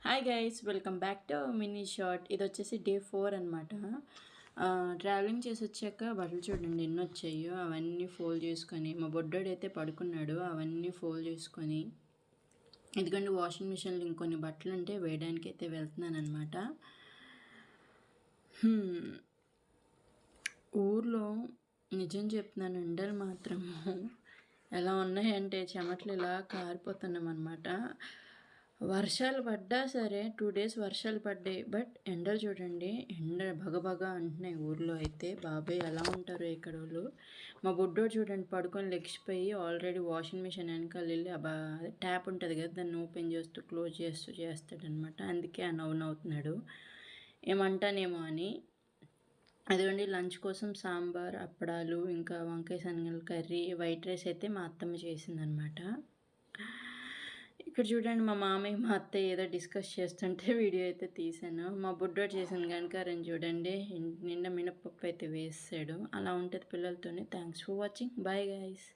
Hi guys welcome back to mini short. ఇది వచ్చేసి day 4 అనమాట. ట్రావెలింగ్ చేసి వచ్చాక బట్టలు చూడండి ఎన్ని వచ్చాయో. అవన్నీ ఫోల్డ్ చేసుకొని మా బొడ్డోడు అయితే పడుకున్నాడు. అవన్నీ ఫోల్డ్ చేసుకొని ఎందుకంటే వాషింగ్ మిషన్లో ఇంకొన్ని బట్టలు ఉంటే వేయడానికి అయితే వెళ్తున్నాను అనమాట. ఊర్లో నిజం చెప్తున్నాను, ఎండలు మాత్రము ఎలా ఉన్నాయంటే చెమటలు ఇలా కారిపోతున్నాం అనమాట. వర్షాలు పడ్డా సరే 2 డేస్ వర్షాలు పడ్డాయి, బట్ ఎండలు చూడండి, ఎండ భగభగ అంటున్నాయి ఊర్లో అయితే. బాబాయ్ ఎలా ఉంటారో ఇక్కడ వాళ్ళు. మా బుడ్డోడు చూడండి పడుకొని లెగిసిపోయి ఆల్రెడీ వాషింగ్ మిషన్ వెనకాల వెళ్ళి ట్యాప్ ఉంటుంది కదా, దాన్ని ఓపెన్ చేస్తూ క్లోజ్ చేస్తూ చేస్తాడనమాట. అందుకే ఆ నవ్వుతున్నాడు ఏమంటానేమో అని. అదిగోండి లంచ్ కోసం సాంబార్, అప్పడాలు, ఇంకా వంకాయ శనగల కర్రీ, వైట్ రైస్ అయితే మా అత్తమ్మ చేసిందనమాట. ఇక్కడ చూడండి మా మామయ్య మా అత్తయ్య ఏదో డిస్కస్ చేస్తుంటే వీడియో అయితే తీసాను. మా బుడ్డోడు చేసిన గనకారని చూడండి నిండా మినపప్పు అయితే వేసాడు. అలా ఉంటుంది పిల్లలతోనే. Thanks for watching. Bye guys.